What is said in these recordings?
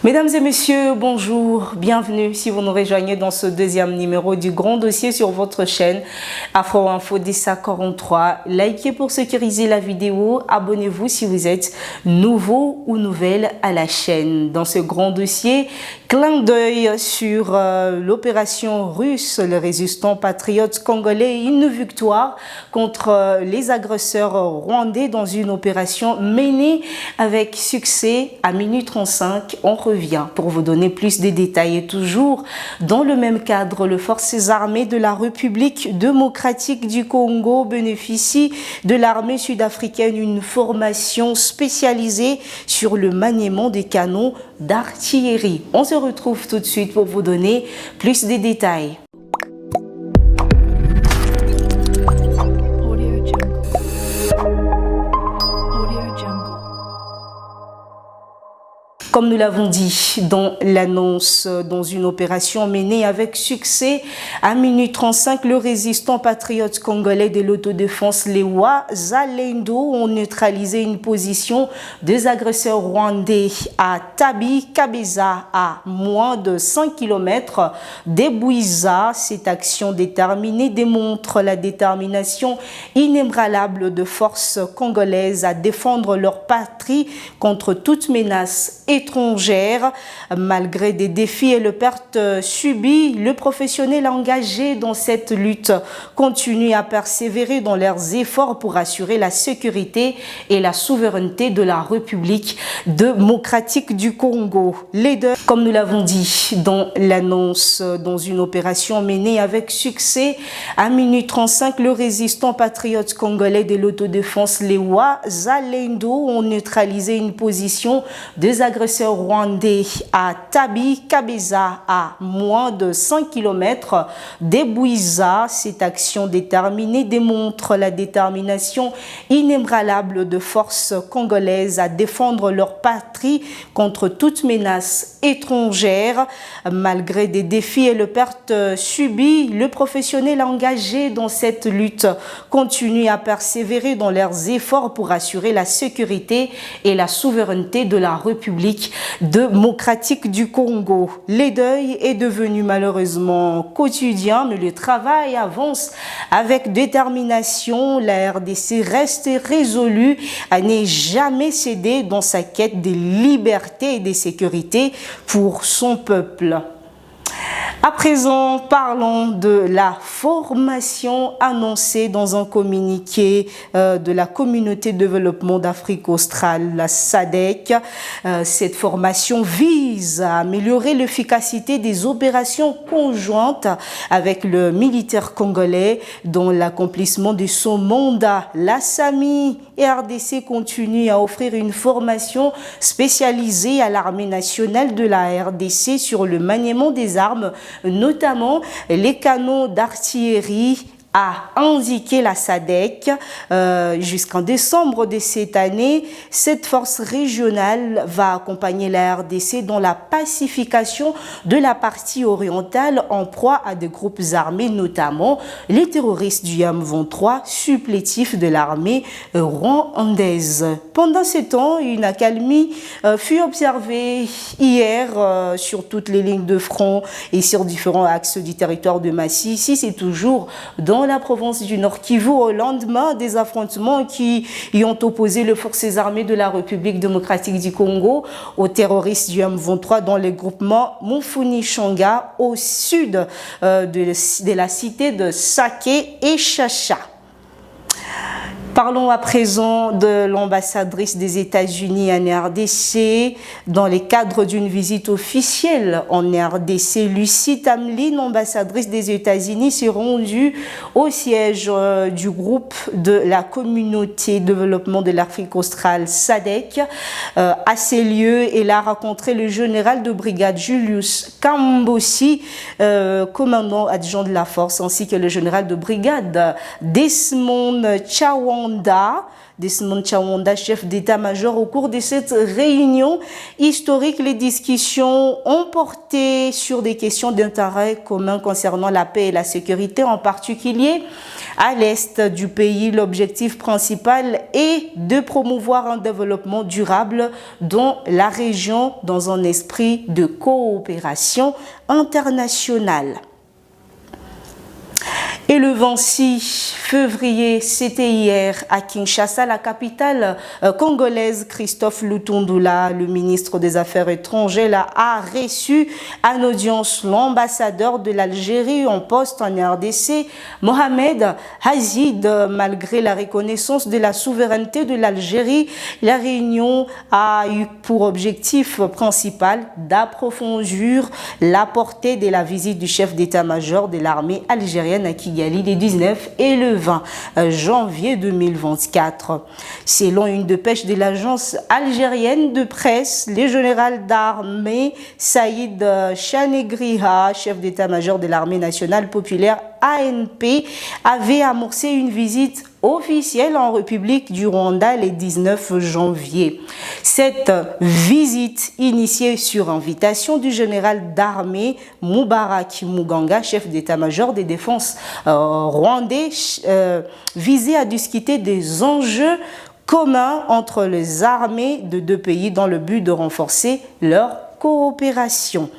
Mesdames et messieurs, bonjour, bienvenue si vous nous rejoignez dans ce deuxième numéro du Grand Dossier sur votre chaîne Afro Info DSA 43. Likez pour sécuriser la vidéo, abonnez-vous si vous êtes nouveau ou nouvelle à la chaîne. Dans ce Grand Dossier, clin d'œil sur l'opération russe, le résistant patriote congolais, une victoire contre les agresseurs rwandais dans une opération menée avec succès à minuit 35. On revient pour vous donner plus de détails et toujours dans le même cadre, les forces armées de la République démocratique du Congo bénéficient de l'armée sud-africaine une formation spécialisée sur le maniement des canons d'artillerie. On se retrouve tout de suite pour vous donner plus de détails. Comme nous l'avons dit dans l'annonce, dans une opération menée avec succès à minuit 35, le résistant patriote congolais de l'autodéfense Lewa Zalendo ont neutralisé une position des agresseurs rwandais à Tabi Kabeza, à moins de 5 km d'Ebouiza. Cette action déterminée démontre la détermination inébranlable de forces congolaises à défendre leur patrie contre toute menace étrangère. Malgré des défis et les pertes subies, le professionnel engagé dans cette lutte continue à persévérer dans leurs efforts pour assurer la sécurité et la souveraineté de la République démocratique du Congo. Les deux, comme nous l'avons dit dans l'annonce, dans une opération menée avec succès à minuit 35, le résistant patriote congolais de l'autodéfense Lewa Zalendo ont neutralisé une position des agresseurs rwandais à Tabi Kabeza, à moins de 5 km d'Ebouiza. Cette action déterminée démontre la détermination inébranlable de forces congolaises à défendre leur patrie contre toute menace étrangère. Malgré des défis et les pertes subies, le professionnel engagé dans cette lutte continue à persévérer dans leurs efforts pour assurer la sécurité et la souveraineté de la République démocratique du Congo. Le deuil est devenu malheureusement quotidien, mais le travail avance avec détermination. La RDC reste résolue à ne jamais céder dans sa quête de liberté et de sécurité pour son peuple. À présent, parlons de la formation annoncée dans un communiqué de la Communauté de développement d'Afrique australe, la SADC. Cette formation vise à améliorer l'efficacité des opérations conjointes avec le militaire congolais dans l'accomplissement de son mandat. La SAMI et RDC continue à offrir une formation spécialisée à l'armée nationale de la RDC sur le maniement des armes, notamment les canons d'artillerie, a indiqué la SADC. Jusqu'en décembre de cette année, cette force régionale va accompagner la RDC dans la pacification de la partie orientale en proie à des groupes armés, notamment les terroristes du M23, supplétifs de l'armée rwandaise. Pendant ce temps, une accalmie fut observée hier sur toutes les lignes de front et sur différents axes du territoire de Massi. Ici, c'est toujours dans la province du Nord Kivu, au lendemain des affrontements qui y ont opposé les forces armées de la République démocratique du Congo aux terroristes du M23 dans le groupement Mufuni-Shanga au sud de la cité de Sake et Chacha. Parlons à présent de l'ambassadrice des États-Unis en RDC. Dans le cadre d'une visite officielle en RDC, Lucie Tamlin, ambassadrice des États-Unis, s'est rendue au siège du groupe de la Communauté de développement de l'Afrique australe, SADC. À ces lieux, elle a rencontré le général de brigade Julius Kambossi, commandant adjoint de la force, ainsi que le général de brigade Desmond Chawang Chawanda, Desmond Chawanda, chef d'état-major. Au cours de cette réunion historique, les discussions ont porté sur des questions d'intérêt commun concernant la paix et la sécurité, en particulier à l'est du pays. L'objectif principal est de promouvoir un développement durable dans la région dans un esprit de coopération internationale. Et le 26 février, c'était hier à Kinshasa, la capitale congolaise, Christophe Lutundula, le ministre des Affaires étrangères, a reçu en audience l'ambassadeur de l'Algérie en poste en RDC, Mohamed Hazid. Malgré la reconnaissance de la souveraineté de l'Algérie, la réunion a eu pour objectif principal d'approfondir la portée de la visite du chef d'état-major de l'armée algérienne à Kigali les 19 et le 20 janvier 2024. Selon une dépêche de l'agence algérienne de presse, le général d'armée Saïd Chanegriha, chef d'état-major de l'armée nationale populaire ANP, avait amorcé une visite officielle en République du Rwanda le 19 janvier. Cette visite, initiée sur invitation du général d'armée Moubarak Muganga, chef d'état-major des défenses rwandais, visait à discuter des enjeux communs entre les armées de deux pays dans le but de renforcer leur coopération.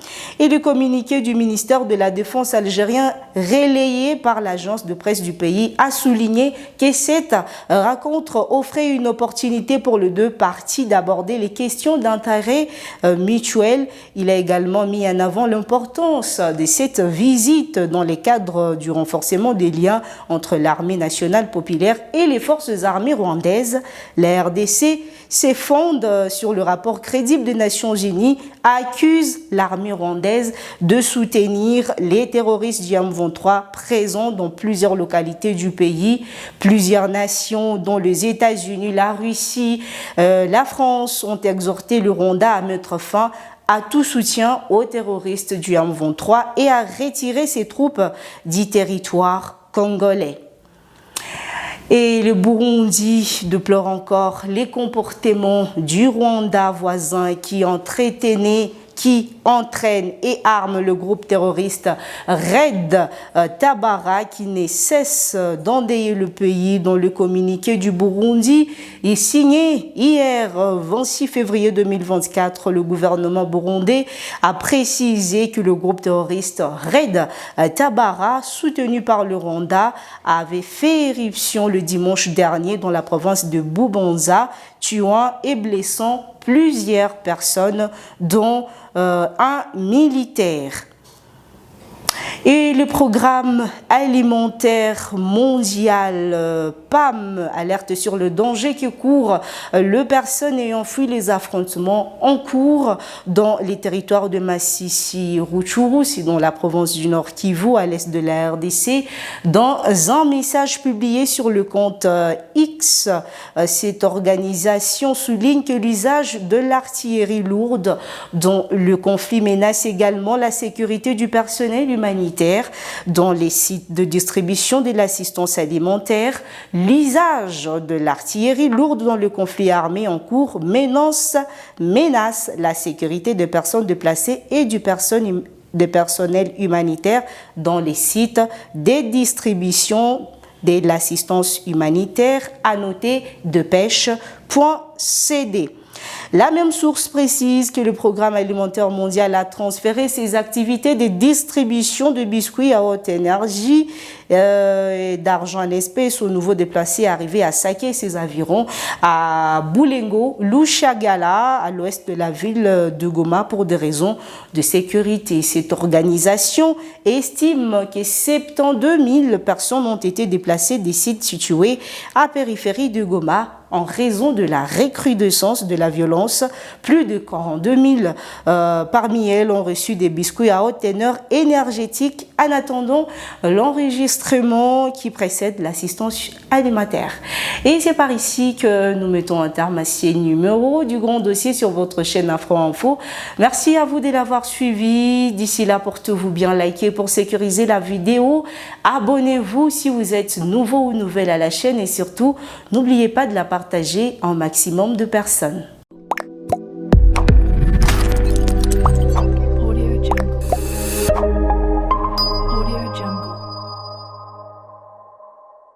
Et le communiqué du ministère de la Défense algérien relayé par l'agence de presse du pays a souligné que cette rencontre offrait une opportunité pour les deux parties d'aborder les questions d'intérêt mutuel. Il a également mis en avant l'importance de cette visite dans le cadre du renforcement des liens entre l'armée nationale populaire et les forces armées rwandaises. La RDC se fonde sur le rapport crédible des Nations Unies, accuse l'armée rwandaise de soutenir les terroristes du M23 présents dans plusieurs localités du pays. Plusieurs nations, dont les États-Unis, la Russie, la France, ont exhorté le Rwanda à mettre fin à tout soutien aux terroristes du M23 et à retirer ses troupes du territoire congolais. Et le Burundi déplore encore les comportements du Rwanda voisin qui entraîne et arme le groupe terroriste Red Tabara, qui ne cesse d'endeuiller le pays. Dans le communiqué du Burundi est signé hier 26 février 2024, le gouvernement burundais a précisé que le groupe terroriste Red Tabara, soutenu par le Rwanda, avait fait éruption le dimanche dernier dans la province de Bubanza, tuant et blessant plusieurs personnes, dont un militaire. Et le programme alimentaire mondial PAM alerte sur le danger que courent les personnes ayant fui les affrontements en cours dans les territoires de Massissi Rutshuru, c'est dans la province du Nord Kivu, à l'est de la RDC. Dans un message publié sur le compte X, cette organisation souligne que l'usage de l'artillerie lourde dont le conflit menace également la sécurité du personnel humanitaire dans les sites de distribution de l'assistance alimentaire. L'usage de l'artillerie lourde dans le conflit armé en cours menace la sécurité des personnes déplacées et du personnel humanitaire dans les sites de distribution de l'assistance humanitaire, à noter depêche.cd. La même source précise que le programme alimentaire mondial a transféré ses activités de distribution de biscuits à haute énergie et d'argent en espèces aux nouveaux déplacés arrivés à Saké, ses environs, à Boulengo, Lushagala, à l'ouest de la ville de Goma, pour des raisons de sécurité. Cette organisation estime que 72 000 personnes ont été déplacées des sites situés à périphérie de Goma en raison de la recrudescence de la violence. Plus de 42 000 parmi elles ont reçu des biscuits à haute teneur énergétique en attendant l'enregistrement qui précède l'assistance alimentaire. Et c'est par ici que nous mettons un terme à ces numéros du grand dossier sur votre chaîne Afro Info. Merci à vous de l'avoir suivi. D'ici là, portez-vous bien, likez pour sécuriser la vidéo. Abonnez-vous si vous êtes nouveau ou nouvelle à la chaîne et surtout, n'oubliez pas de la partager à un maximum de personnes.